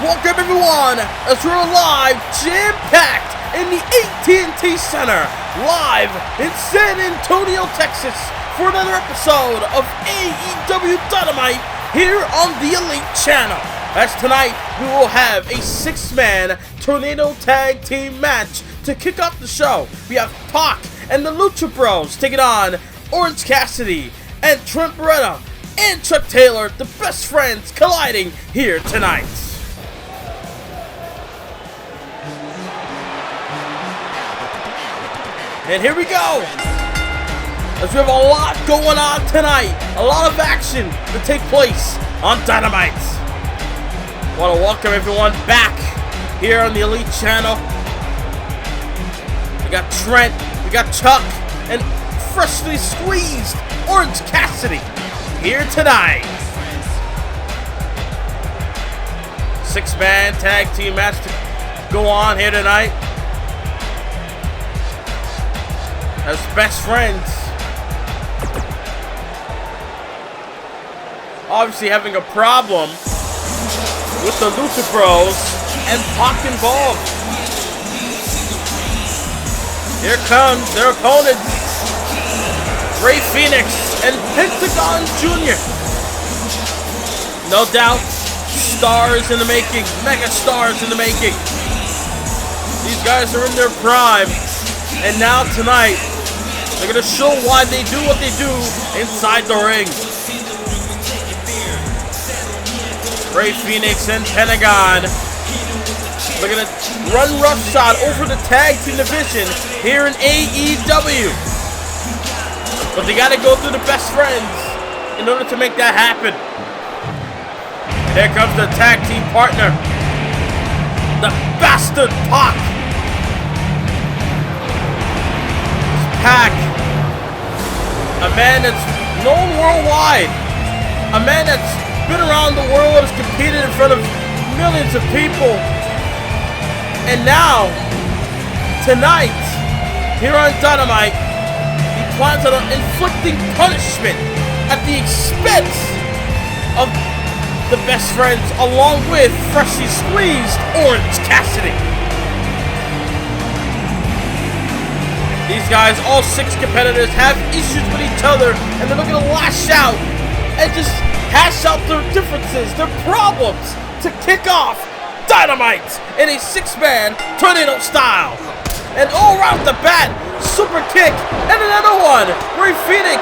Welcome everyone, as we're live, jam-packed in the AT&T Center, live in San Antonio, Texas, for another episode of AEW Dynamite here on the Elite Channel. As tonight, we will have a 6-man tornado tag team match to kick off the show. We have Pac and the Lucha Bros taking on Orange Cassidy and Trent Beretta and Chuck Taylor, the best friends, colliding here tonight. And here we go, as we have a lot going on tonight, a lot of action to take place on Dynamite. I want to welcome everyone back here on the Elite Channel. We got Trent, we got Chuck, and freshly squeezed Orange Cassidy here tonight. 6-man tag team match to go on here tonight. As best friends, obviously having a problem with the Lucha Bros and Pac involved. Here comes their opponents, Rey Fenix and Pentagon Jr. No doubt, stars in the making, mega stars in the making. These guys are in their prime, and now tonight, they're going to show why they do what they do inside the ring. Rey Fenix and Pentagon looking to run roughshod over the tag team division here in AEW. But they got to go through the best friends in order to make that happen. There comes the tag team partner, the bastard Pac. Pac, a man that's known worldwide, a man that's been around the world, has competed in front of millions of people, and now, tonight, here on Dynamite, he plans on inflicting punishment at the expense of the best friends, along with freshly squeezed Orange Cassidy. These guys, all 6 competitors, have issues with each other, and they're looking to lash out and just hash out their differences, their problems, to kick off Dynamite in a 6-man tornado style. And all right off the bat, super kick, and another one. Rey Fenix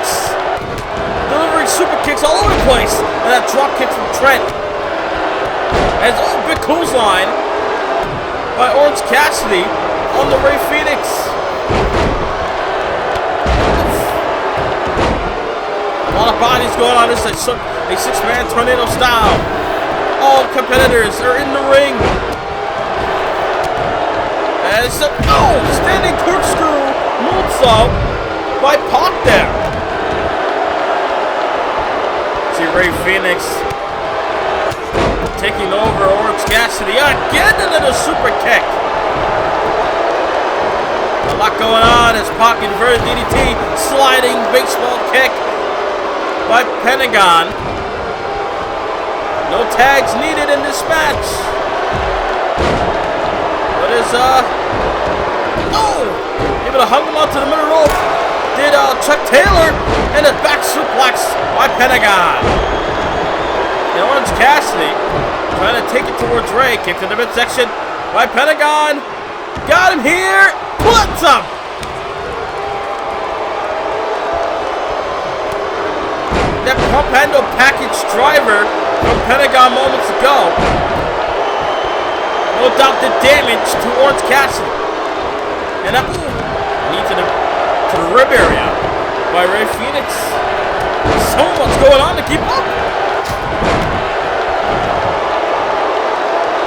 delivering super kicks all over the place, and that drop kick from Trent. And it's all big clothesline by Orange Cassidy on the Rey Fenix. A lot of bodies going on. This is a 6-man tornado style. All competitors are in the ring. And it's a standing corkscrew moonsault by Pac there. See Rey Fenix taking over Orange Cassidy again, and then a super kick. A lot going on as Pac inverted DDT, sliding baseball kick by Pentagon. No tags needed in this match. But able to hug him onto the middle rope. Did Chuck Taylor, and a back suplex by Pentagon. And Orange Cassidy trying to take it towards Rey. Kick to the midsection by Pentagon. Got him here. Puts him. That pump handle package driver from Pentagon moments ago, no doubt did damage to Orange Cassidy. And that knee to the rib area by Rey Fenix. So much going on to keep up.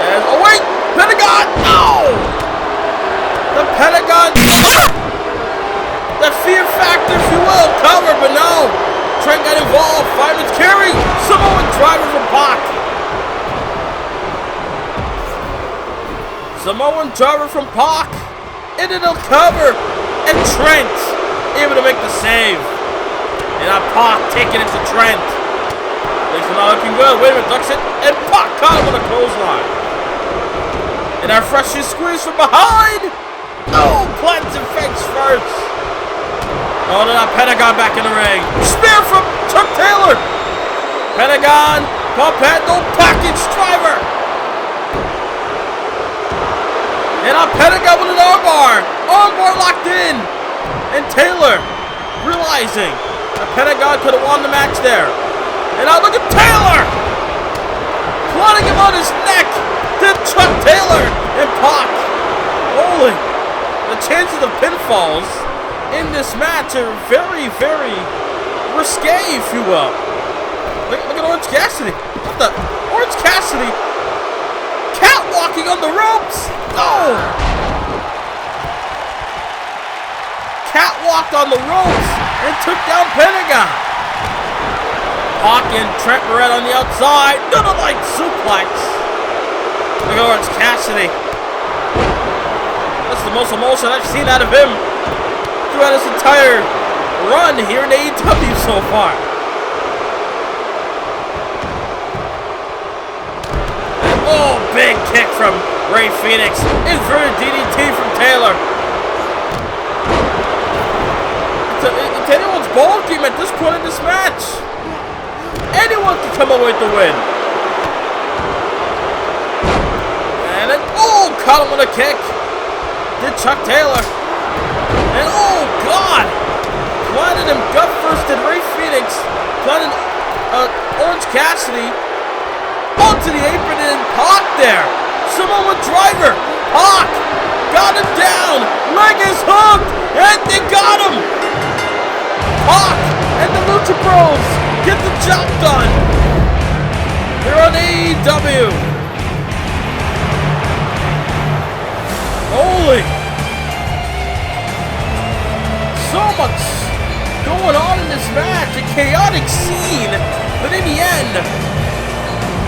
And oh wait, Pentagon! No! The Pentagon, the fear factor, if you will, cover, but no. Trent got involved. Fireman's carry. Samoan driver from Pac. Samoan driver from Pac. Into the cover. And Trent able to make the save. And now Pac taking it to Trent. Things are not looking good. Wait a minute, ducks it. And Pac caught him on a clothesline. And our freshly squeeze from behind. Oh, plants and fakes first. Oh, no, Pentagon back in the ring. Spear from Chuck Taylor. Pentagon, pump handle, package driver. And Pentagon with an armbar. Armbar locked in. And Taylor realizing that Pentagon could have won the match there. And now look at Taylor. Plotting him on his neck. Then Chuck Taylor and Pac. Holy. The chances of pinfalls in this match are very, very risque, if you will. Look at Orange Cassidy. What the? Orange Cassidy catwalking on the ropes. Oh! Catwalked on the ropes and took down Pentagon. Pac and Trent Barrett on the outside. Another light suplex. Look at Orange Cassidy. That's the most emotion I've seen out of him throughout his entire run here in AEW so far. And, oh, big kick from Rey Fenix. Inverted DDT from Taylor. It's anyone's ball game at this point in this match. Anyone can come away with the win. And then, oh, caught him with a kick. Did Chuck Taylor. And oh God! Planted him gut first and Rey Fenix. Planted Orange Cassidy onto the apron and Pac there. Samoa driver. Pac got him down. Leg is hooked. And they got him. Pac and the Lucha Bros get the job done. They're on AEW. Holy! So much going on in this match, a chaotic scene, but in the end,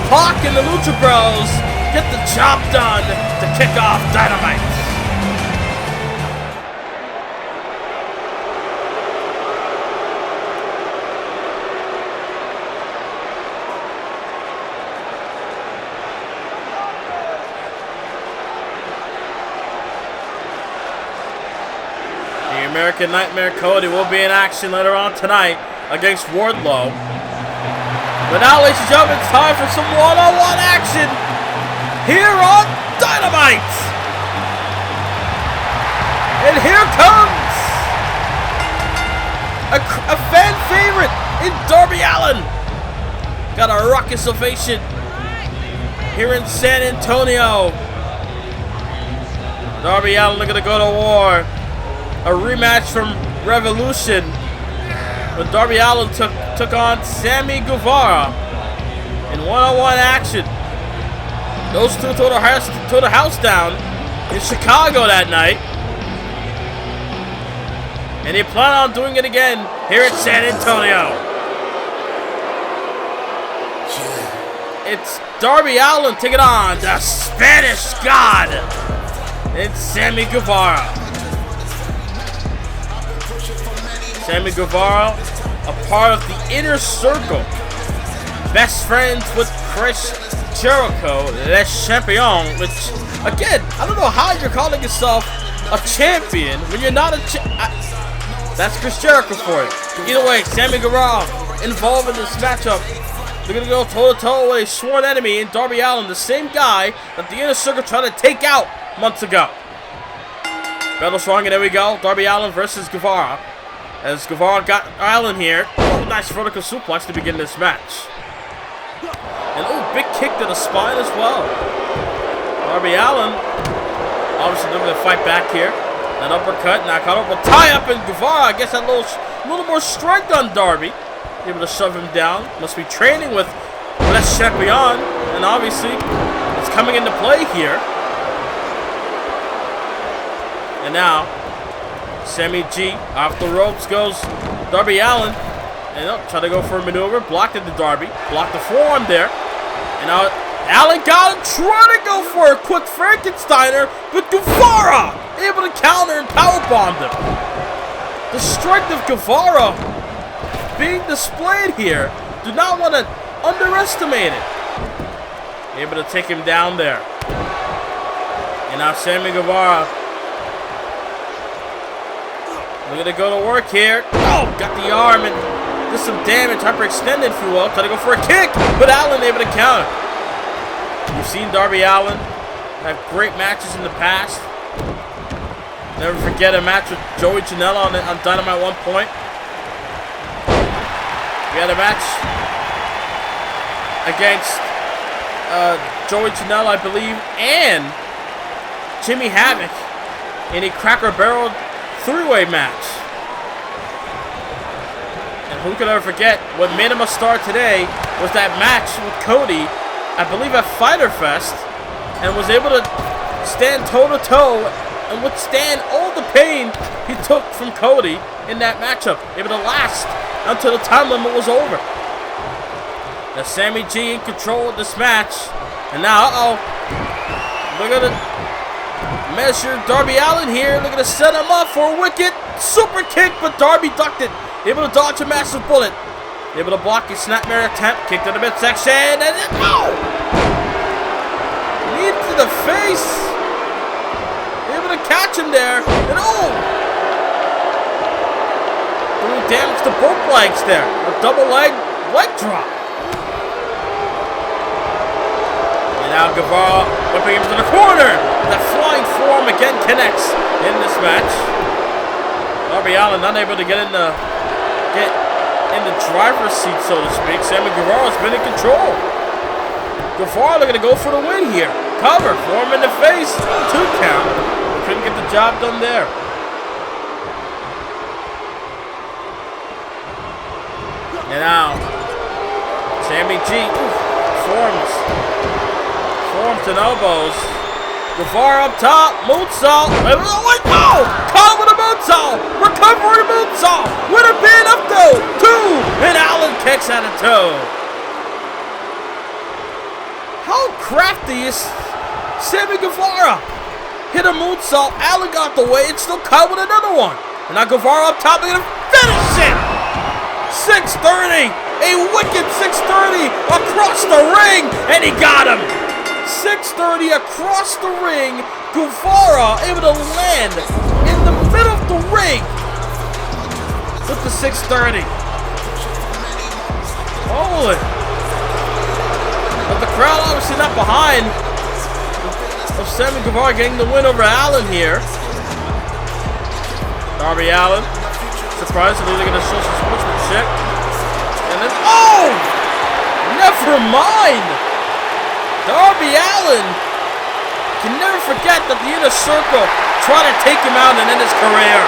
Pac and the Lucha Bros get the job done to kick off Dynamite. American Nightmare Cody will be in action later on tonight against Wardlow. But now, ladies and gentlemen, it's time for some one-on-one action here on Dynamite. And here comes a fan favorite in Darby Allin. Got a raucous ovation here in San Antonio. Darby Allin looking to go to war. A rematch from Revolution when Darby Allin took on Sammy Guevara in one-on-one action. Those two tore the house down in Chicago that night. And they plan on doing it again here in San Antonio. It's Darby Allin taking on the Spanish God. It's Sammy Guevara. Sammy Guevara, a part of the Inner Circle. Best friends with Chris Jericho, Le Champion, which, again, I don't know how you're calling yourself a champion when you're not a that's Chris Jericho for you. Either way, Sammy Guevara involved in this matchup. They're going to go toe-to-toe with a sworn enemy in Darby Allin, the same guy that the Inner Circle tried to take out months ago. Battle strong, and there we go. Darby Allin versus Guevara. As Guevara got Allin here. Oh, nice vertical suplex to begin this match. And oh, big kick to the spine as well. Darby Allin obviously looking to fight back here. An uppercut, knock out over, tie up, and Guevara gets a little more strength on Darby. Able to shove him down. Must be training with Le Champion, and obviously it's coming into play here. And now Sammy G off the ropes goes Darby Allin, and try to go for a maneuver. Blocked into Darby, blocked the forearm there, and now Allin got him, trying to go for a quick Frankensteiner, but Guevara able to counter and powerbomb him. The strength of Guevara being displayed here. Do not want to underestimate it. Able to take him down there. And now Sammy Guevara. Looking to go to work here. Oh, got the arm and did some damage. Hyperextended, if you will. Trying to go for a kick, but Allin able to counter. We've seen Darby Allin have great matches in the past. Never forget a match with Joey Janela on Dynamite at one point. We had a match against Joey Janela, I believe, and Jimmy Havoc in a Cracker Barrel three-way match. And who could ever forget what made him a star today was that match with Cody, I believe at Fyter Fest, and was able to stand toe-to-toe and withstand all the pain he took from Cody in that matchup. Able to last until the time limit was over. Now Sammy G in control of this match. And now, look at it. Measure Darby Allin here. Looking to set him up for a wicked super kick, but Darby ducked it. Able to dodge a massive bullet. Able to block a snapmare attempt. Kick to the midsection. And then, knee to the face. Able to catch him there. And doing damage to both legs there. A double leg drop. And now Guevara whipping him to the corner. That flying forearm again connects in this match. Darby Allin unable to get in the driver's seat, so to speak. Sammy Guevara's been in control. Guevara looking to go for the win here. Cover, forearm in the face, 2 count. Couldn't get the job done there. And now, Sammy G, forearms and elbows. Guevara up top, moonsault. Caught with a moonsault. Recovery moonsault. With a pin up though. 2. And Allin kicks out of toe. How crafty is Sammy Guevara? Hit a moonsault. Allin got the way. It's still caught with another one. And now Guevara up top. They're going to finish it. 630. A wicked 630 across the ring. And he got him. 630 across the ring. Guevara able to land in the middle of the ring with the 630. Holy. But the crowd obviously not behind of Sammy Guevara getting the win over Allin here. Darby Allin, surprisingly, they're going to show some sportsmanship. And then, never mind. Darby Allin can never forget that the Inner Circle tried to take him out and end his career.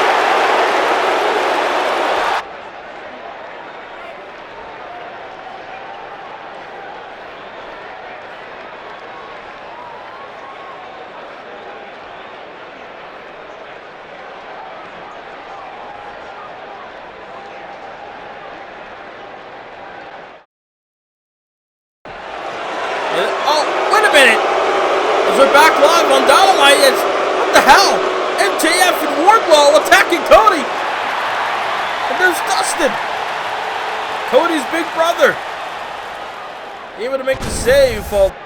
Wait a minute. As we're back live on Dynamite, what the hell? MJF and Wardlow attacking Cody. And there's Dustin, Cody's big brother. Able to make the save, folks.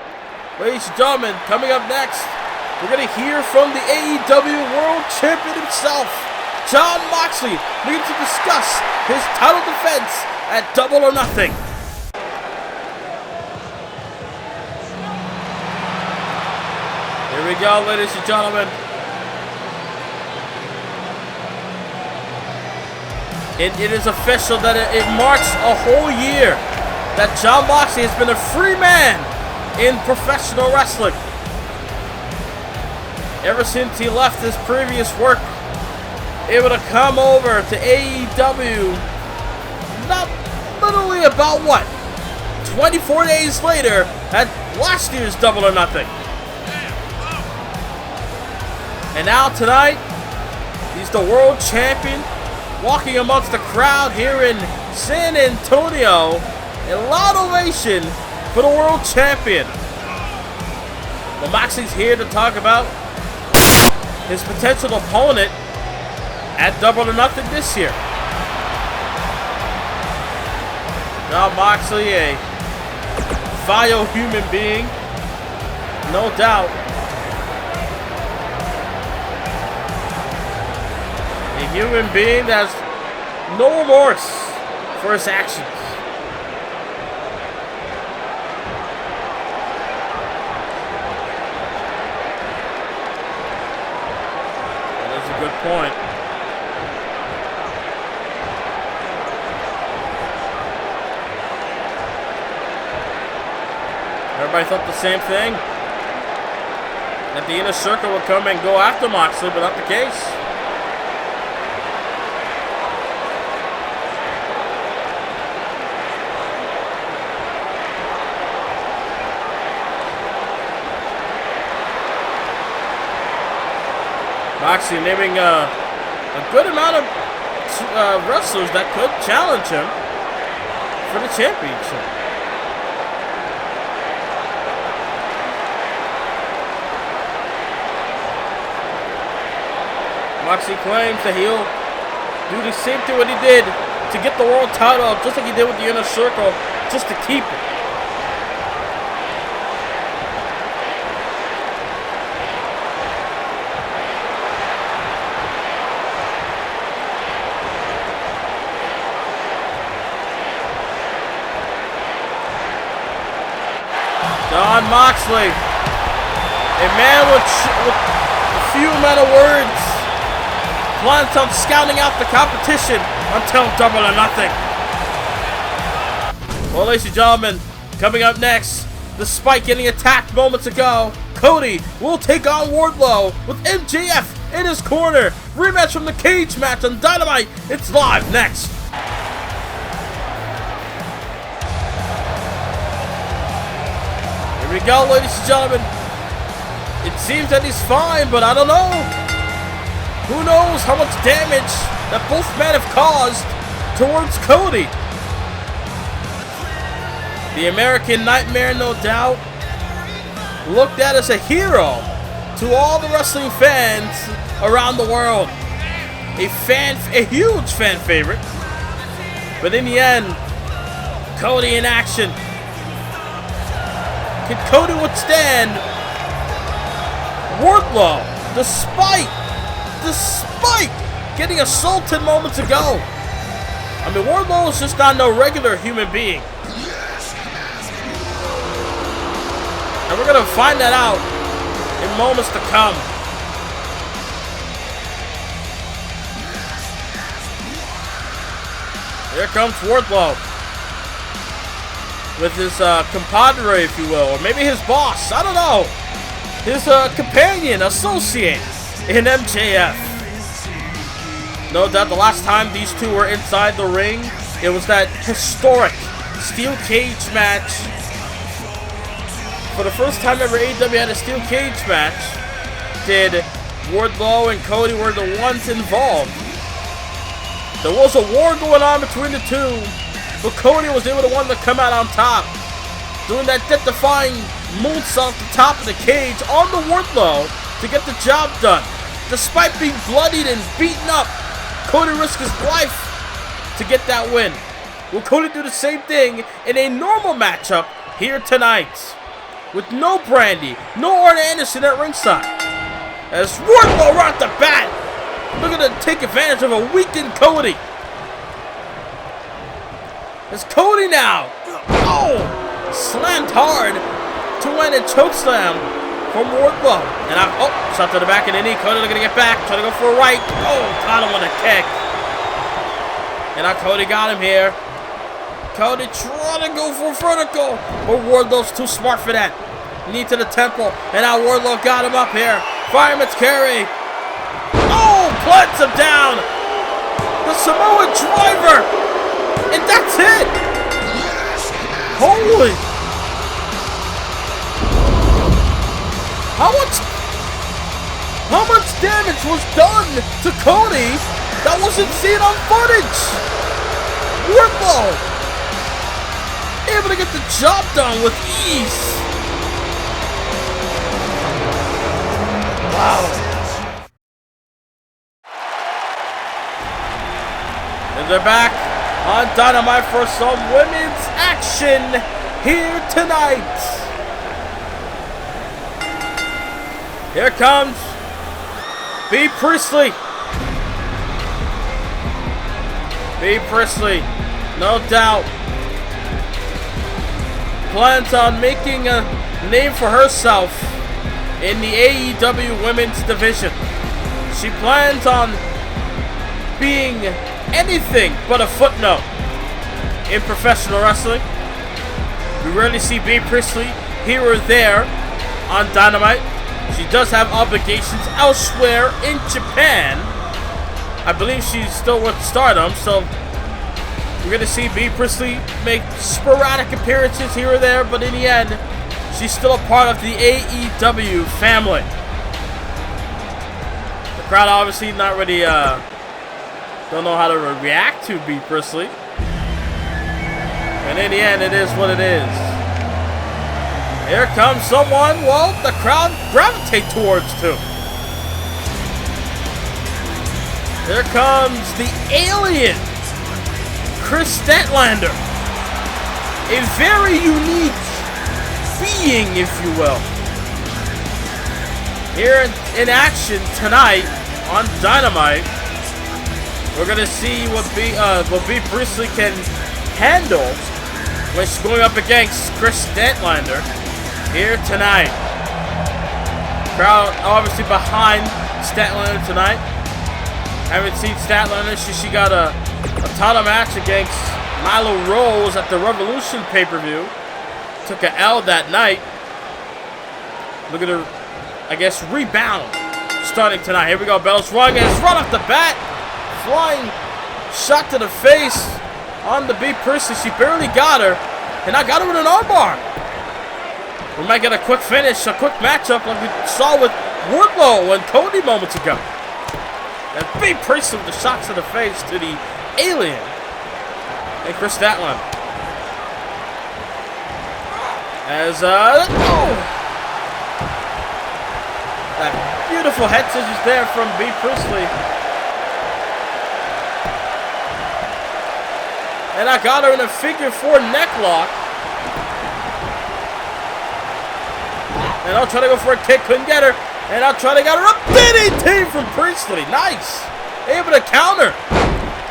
Ladies and gentlemen, coming up next, we're going to hear from the AEW World Champion himself, Jon Moxley, looking to discuss his title defense at Double or Nothing. Here we go, ladies and gentlemen. It is official that it marks a whole year that Jon Moxley has been a free man in professional wrestling. Ever since he left his previous work, able to come over to AEW, not literally about what? 24 days later at last year's Double or Nothing. And now tonight, he's the world champion, walking amongst the crowd here in San Antonio. A loud ovation for the world champion. Well, Moxley's here to talk about his potential opponent at Double or Nothing this year. Now Moxley, a vile human being, no doubt. human being that has no remorse for his actions. That is a good point. Everybody thought the same thing. That the Inner Circle would come and go after Moxley, but not the case. Moxley naming a good amount of wrestlers that could challenge him for the championship. Moxley claims that he'll do the same thing what he did to get the world title, just like he did with the Inner Circle, just to keep it. Jon Moxley, a man with a few amount of words, plans on scouting out the competition until Double or Nothing. Well, ladies and gentlemen, coming up next, despite getting attacked moments ago, Cody will take on Wardlow with MJF in his corner. Rematch from the cage match on Dynamite. It's live next. Here we go, ladies and gentlemen. It seems that he's fine, but I don't know. Who knows how much damage that both men have caused towards Cody. The American Nightmare, no doubt, looked at as a hero to all the wrestling fans around the world. A huge fan favorite. But in the end, Cody in action. Can Cody withstand Wardlow despite getting assaulted moments ago? I mean, Wardlow is just not no regular human being. And we're going to find that out in moments to come. Here comes Wardlow with his compadre, if you will, or maybe his boss, I don't know. His companion, associate in MJF. No doubt the last time these two were inside the ring, it was that historic steel cage match. For the first time ever, AEW had a steel cage match. Did Wardlow and Cody were the ones involved. There was a war going on between the two, but Cody was able to one to come out on top, doing that death-defying moonsault at the top of the cage on the Wardlow to get the job done. Despite being bloodied and beaten up, Cody risked his life to get that win. Will Cody do the same thing in a normal matchup here tonight? With no Brandy, no Arn Anderson at ringside. As Wardlow right off the bat, looking to take advantage of a weakened Cody. As Cody now, slammed hard to win a chokeslam from Wardlow. And shot to the back of the knee. Cody looking to get back, trying to go for a right. Caught him with a kick. And now Cody got him here. Cody trying to go for vertical, but Wardlow's too smart for that. Knee to the temple, and now Wardlow got him up here. Fireman's carry. Plants him down. The Samoa driver, and that's it. Holy! How much damage was done to Cody that wasn't seen on footage? Wardlow able to get the job done with ease. Wow. And they're back on Dynamite for some women's action here tonight. Here comes Priestley Bea Priestley, no doubt, plans on making a name for herself in the AEW Women's Division. She plans on being anything but a footnote in professional wrestling. We rarely see Bea Priestley here or there on Dynamite. She does have obligations elsewhere in Japan. I believe she's still with Stardom, so we're going to see Bea Priestley make sporadic appearances here or there, but in the end, she's still a part of the AEW family. The crowd obviously not really, don't know how to react to Bea Priestley. And in the end, it is what it is. Here comes someone, well, the crowd gravitate towards too. Here comes the alien, Kris Statlander. A very unique being, if you will. Here in action tonight on Dynamite, we're going to see what Bea Priestley can handle when she's going up against Kris Statlander here tonight. Crowd obviously behind Statlander tonight. Haven't seen Statlander. She got a title match against Milo Rose at the Revolution pay-per-view. Took an L that night. Look at her, I guess, rebound starting tonight. Here we go. Bell's rung, and it's right off the bat. Flying shot to the face on the Bea Priestley. She barely got her, and I got her with an armbar. We might get a quick finish, a quick matchup like we saw with Wardlow and Cody moments ago. And Bea Priestley with the shots to the face to the alien and Kris Statlander. As that beautiful head scissors there from Bea Priestley. And I got her in a figure 4 neck lock. And I'll try to go for a kick, couldn't get her. And I'll try to get her up. DDT from Priestley, nice. Able to counter.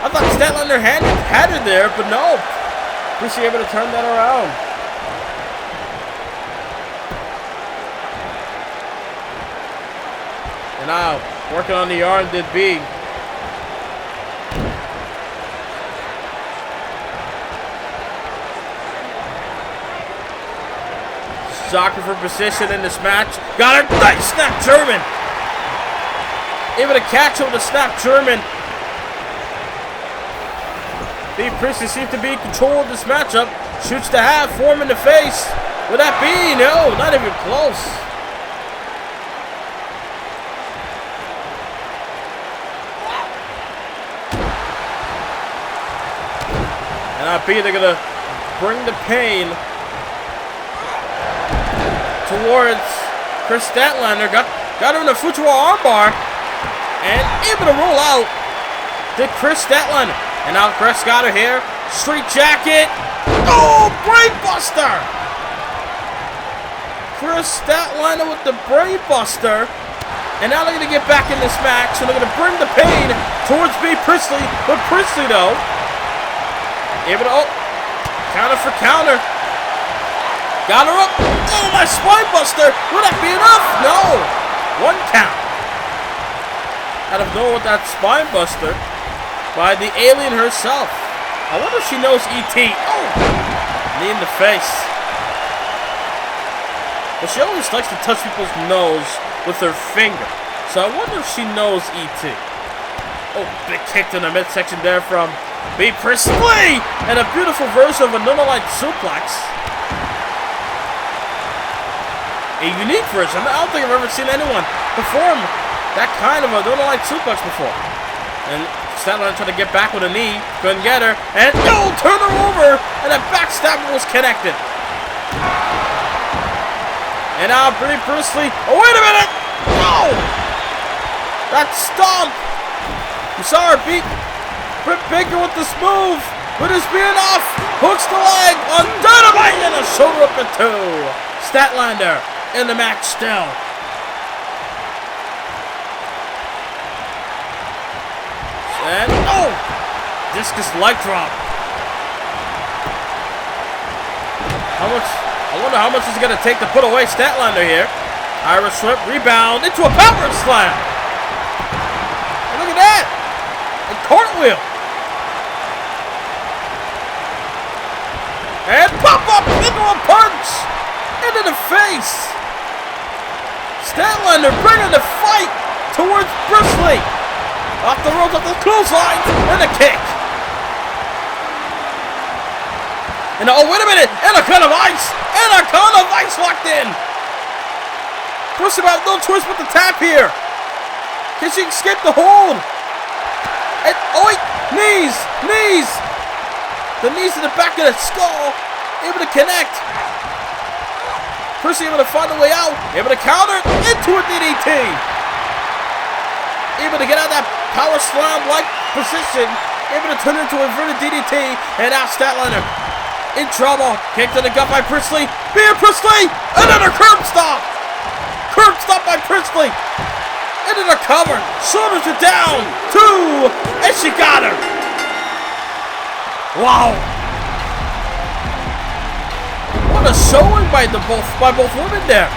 I thought Statlander had her there, but no. Priestley able to turn that around. And now, working on the arm did Bea. Jockey for position in this match. Got her. Nice snap German. Able to catch her with a snap German. Bea Priestley seems to be in control of this matchup. Shoots to half. Form in the face. Would that be? No, not even close. And now Bea, they're going to bring the pain towards Kris Statlander. Got her in a Fujiwara armbar. And able to roll out to Kris Statlander. And now Kris got her here. Street jacket. Oh, brain buster. Kris Statlander with the brain buster. And now they're going to get back in this match. And they're going to bring the pain towards Bea Priestley. But Priestley, though, able to, counter for counter. Got her up. Oh, my spine buster. Will that be enough? No. 1 count. Out of nowhere with that spine buster by the alien herself. I wonder if she knows E.T. Oh, knee in the face. But she always likes to touch people's nose with her finger. So I wonder if she knows E.T. Oh, big kick in the midsection there from Bea Priestley. And a beautiful version of a Northern Light suplex. A unique version. I don't think I've ever seen anyone perform that kind of a Northern Light suplex before. And Statlander tried to get back with a knee. Couldn't get her. And no, turn her over. And that backstabber was connected. And now Bea Priestley. Oh, wait a minute. No. That stomp. You saw her beat Britt Baker with this move. Would this be enough? Hooks the leg on Dynamite and a shoulder up at 2. Statlander in the match still. And oh, discus leg drop. I wonder how much it's going to take to put away Statlander here. Irish whip, rebound, into a power slam. And look at that. And cartwheel. And pop up into a punch. Into the face. Statlander bringing the fight towards Priestley. Off the ropes, off the clothesline, and a kick. And oh, wait a minute! And a cone of ice! And a cone of ice locked in! Priestley have no choice but to tap here. Can she escape the hold? And oh wait, knees! Knees! The knees to the back of the skull. Able to connect. Priestley able to find a way out. Able to counter into a DDT. Able to get out of that power slam-like position. Able to turn into a inverted DDT. And now Statlander in trouble. Kick to the gut by Priestley. Beer Priestley! Another curb stop! Curb stop by Priestley! Into the cover. Shoulders are down. 2. And she got her. Wow. What a showing by both women there.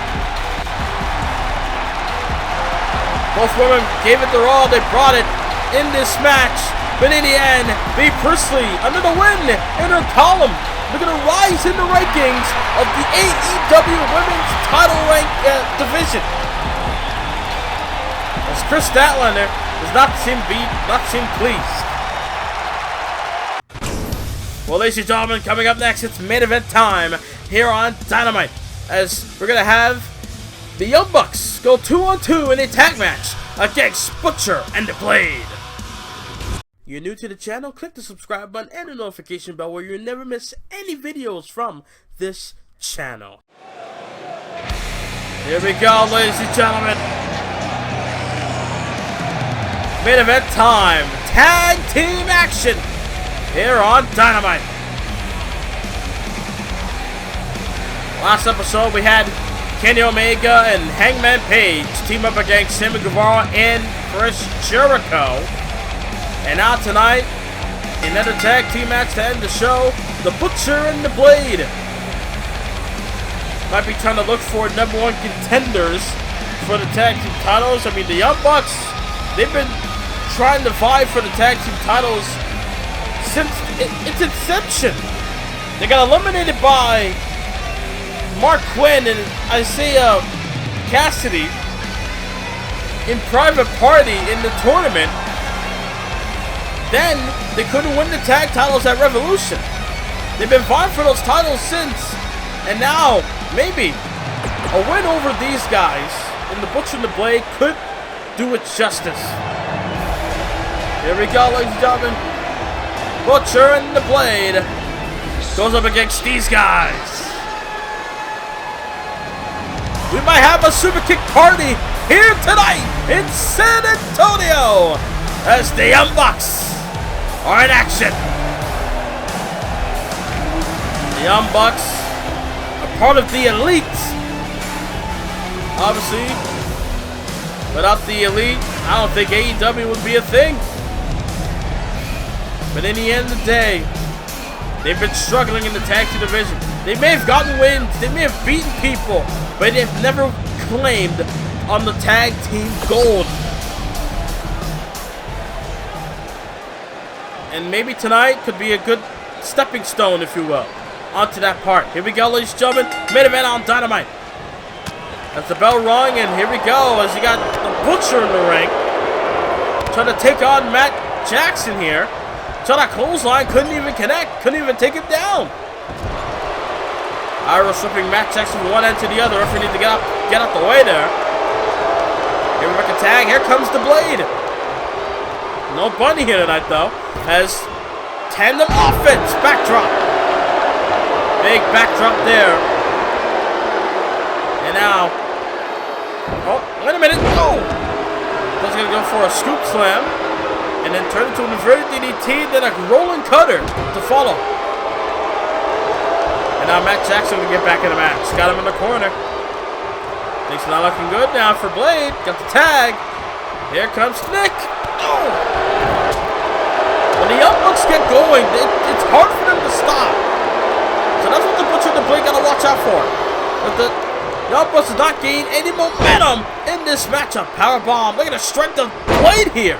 Both women gave it their all. They brought it in this match. But in the end, B. Priestley under the win in her column. Looking to rise in the rankings of the AEW Women's Title Rank division. As Kris Statlander does not seem pleased. Well, ladies and gentlemen, coming up next, it's main event time here on Dynamite. As we're going to have the Young Bucks go 2-on-2 in a tag match against Butcher and the Blade. You're new to the channel, click the subscribe button and the notification bell where you'll never miss any videos from this channel. Here we go, ladies and gentlemen. Main event time. Tag team action here on Dynamite. Last episode we had Kenny Omega and Hangman Page team up against Sammy Guevara and Chris Jericho. And now tonight, another tag team match to end the show, the Butcher and the Blade. Might be trying to look for #1 contenders for the tag team titles. I mean, the Young Bucks, they've been trying to vie for the tag team titles since its inception. They got eliminated by Mark Quinn and Isaiah Cassidy in Private Party in the tournament. Then they couldn't win the tag titles at Revolution. They've been vying for those titles since, and now maybe a win over these guys in the Butcher and the Blade could do it justice. Here we go, ladies and gentlemen. Butcher and the Blade goes up against these guys. We might have a super kick party here tonight in San Antonio as the Young Bucks are in action. The Young Bucks are part of the Elite. Obviously, without the Elite, I don't think AEW would be a thing. But in the end of the day, they've been struggling in the tag team division. They may have gotten wins, they may have beaten people, but they've never claimed on the tag team gold. And maybe tonight could be a good stepping stone, if you will, onto that part. Here we go, ladies and gentlemen. Main event on Dynamite. As the bell rung, and here we go, as you got the Butcher in the ring. Trying to take on Matt Jackson here. So that clothesline couldn't even connect, couldn't even take him down. Irish slipping Matt Jackson from one end to the other. If we need to get out the way there. Here we make a tag. Here comes the Blade. No bunny here tonight, though. As tandem offense, backdrop. Big backdrop there. And now, oh, wait a minute. Oh, he's gonna go for a scoop slam, and then turn into an inverted DDT, then a rolling cutter to follow. And now Matt Jackson will get back in the match. Got him in the corner. Things not looking good now for Blade. Got the tag. Here comes Nick. Oh! When the Young Bucks get going, it's hard for them to stop. So that's what the Butcher and the Blade gotta watch out for. But the Young Bucks does not gain any momentum in this matchup. Powerbomb. Look at the strength of Blade here.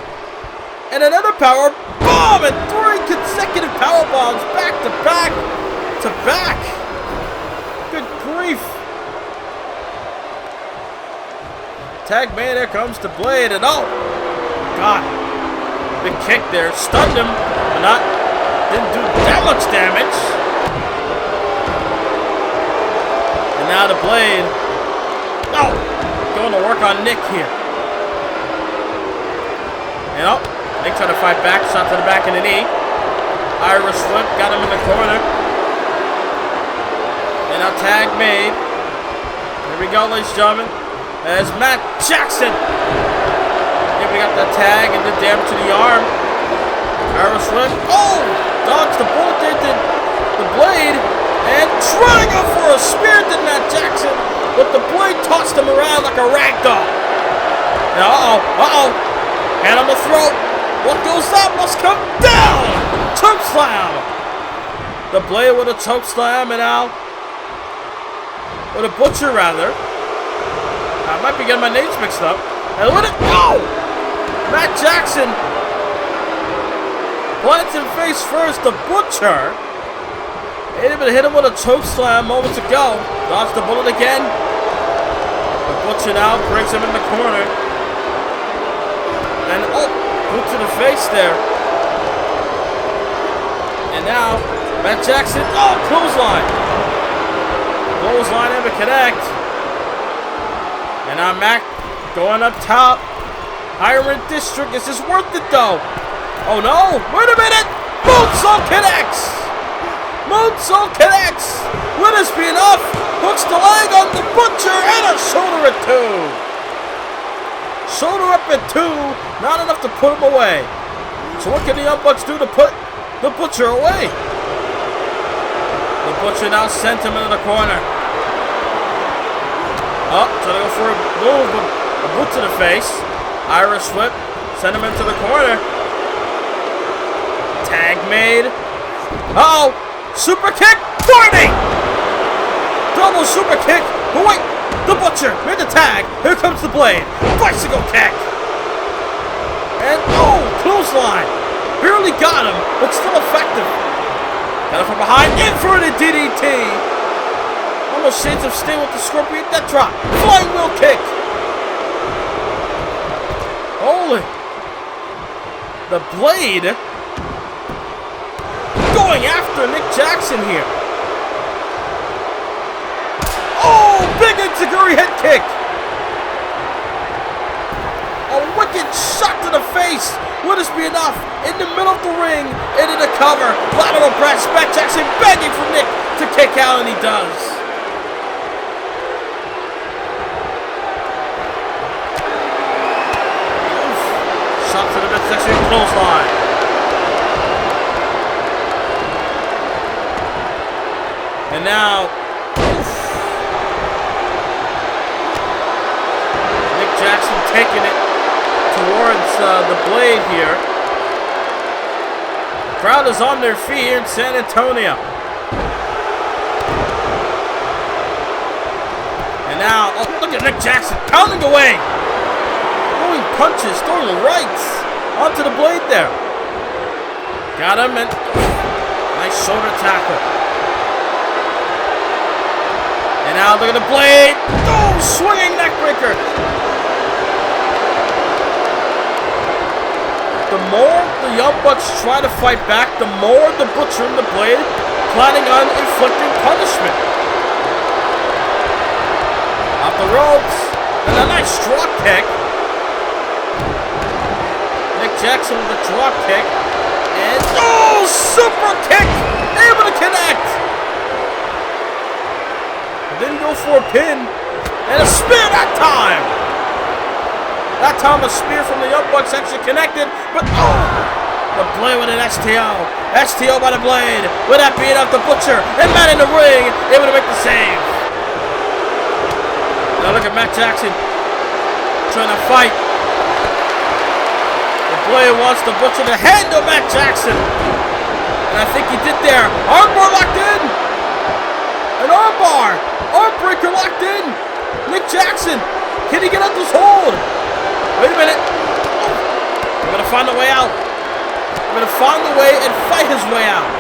And another power bomb and 3 consecutive power bombs back to back to back. Good grief. Tag man, there comes the Blade, and oh God, big kick there, stunned him, but didn't do that much damage. And now the Blade, going to work on Nick here. And Nick trying to fight back, shot to the back of the knee. Irish whip, got him in the corner. And now tag made. Here we go, ladies and gentlemen. As Matt Jackson. Here we got the tag and the damage to the arm. Irish whip. Oh! Dodged the bullet there, did the Blade. And trying to go for a spear, did Matt Jackson. But the Blade tossed him around like a rag doll. Now, hand on the throat. What goes up must come down! Choke slam! The Blade with a choke slam, and now with a Butcher, rather. I might be getting my names mixed up. And with it, Matt Jackson plants him face first. The Butcher. Able to hit him with a choke slam moments ago. Dodged the bullet again. The Butcher now brings him in the corner. And boot to the face there. And now, Matt Jackson, clothesline. Clothesline able to connect. And now Mac going up top. Highland District, is this worth it though? Oh no, wait a minute! Moonsault connects! Moonsault connects! Will this be enough? Hooks the leg on the Butcher and a shoulder at 2. Shoulder up at 2, not enough to put him away. So what can the Young Bucks do to put the Butcher away? The Butcher now sent him into the corner. Trying to go for a move, but a boot to the face. Irish whip, send him into the corner. Tag made. Super kick, warning! Double super kick, but wait! The Butcher made the tag. Here comes the Blade. Bicycle kick. And clothesline. Barely got him, but still effective. Got him from behind. Inverted DDT. Almost shades of Sting with the Scorpion Death Drop. Flying wheel kick. Holy. The Blade going after Nick Jackson here. Big Enziguri head kick. A wicked shot to the face. Will this be enough? In the middle of the ring, into the cover. Lateral press. Matt Jackson begging for Nick to kick out, and he does. Shot to the midsection, clothesline. And now, Jackson taking it towards the Blade here. The crowd is on their feet here in San Antonio. And now, look at Nick Jackson pounding away. Throwing punches, throwing rights onto the Blade there. Got him, and nice shoulder tackle. And now look at the Blade. Swinging neckbreaker. The more the Young Bucks try to fight back, the more the Butcher and the Blade planning on inflicting punishment. Off the ropes, and a nice drop kick. Nick Jackson with the drop kick, and super kick, able to connect. Didn't go for a pin, and a spear that time. That time a spear from the Young Bucks actually connected, but the Blade with an STO. STO by the Blade. With that being up the Butcher, and Matt in the ring, able to make the save. Now look at Matt Jackson trying to fight. The Blade wants to butcher the hand of Matt Jackson. And I think he did there. Armbar locked in. An armbar. Armbreaker locked in. Nick Jackson. Can he get out this hold? Wait a minute. I'm going to find a way out. I'm going to find a way and fight his way out.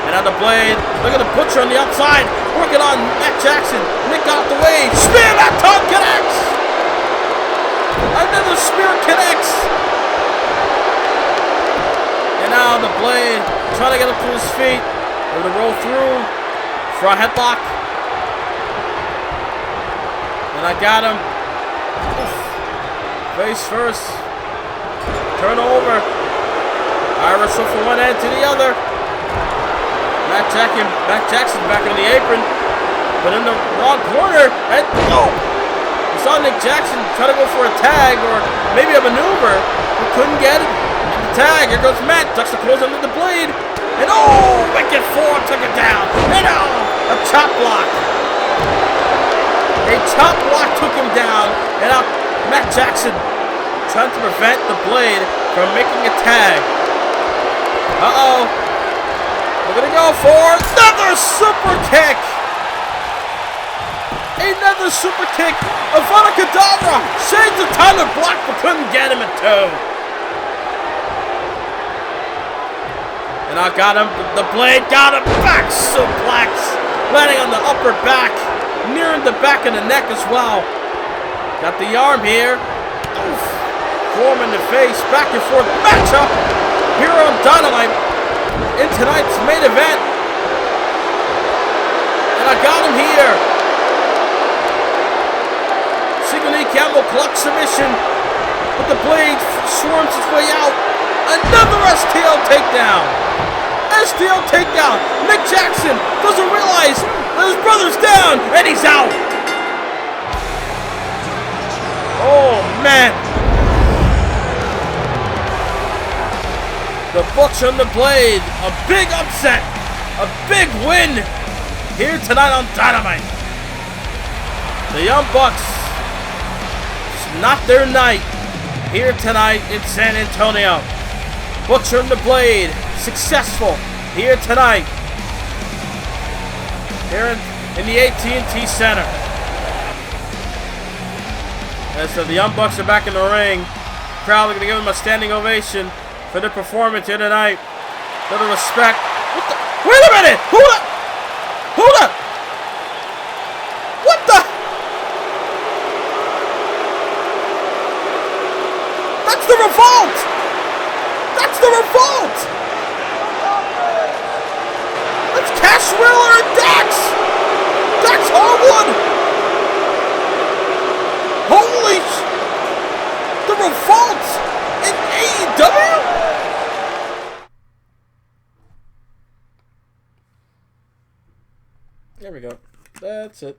And now the Blade. Look at the butcher on the outside. Working on Matt Jackson. Nick out the way. Spear that tongue connects. Another spear connects. And now the Blade trying to get up to his feet. Able to roll through. Front headlock. And I got him. Oof. Face first. Turn over. Irish hook from one end to the other. Matt Jackson back on the apron. But in the wrong corner. And oh! We saw Nick Jackson try to go for a tag or maybe a maneuver. But couldn't get it. And the tag. Here goes Matt. Ducks the close under the Blade. And oh! Wicked four took it down. And oh! A chop block. A chop block took him down. And now Matt Jackson trying to prevent the Blade from making a tag. Uh-oh. We're going to go for another super kick. Another super kick. Avada Kedavra. Shades of Tyler blocked but couldn't get him in two. And I got him. The Blade got him. Back suplex. Landing on the upper back. Nearing the back of the neck as well. Got the arm here. Oof. Form in the face. Back and forth matchup here on Dynamite in tonight's main event. And I got him here. Single knee camel clutch submission. But the Blade swarms its way out. Another STL takedown. STL takedown. Nick Jackson doesn't realize that his brother's down. And he's out. Oh, man. The Butcher and the Blade. A big upset. A big win here tonight on Dynamite. The Young Bucks. It's not their night here tonight in San Antonio. Butcher and the Blade. Successful here tonight. Here in the AT&T Center. As the Young Bucks are back in the ring. Crowd are going to give them a standing ovation for their performance here tonight. For the respect. Wait a minute! Hold up! Hold up! What the? That's the Revolt! That's the Revolt! That's Cash Wheeler and Dax! Dax Harwood! Holy the Revolt in AEW? There we go. That's it.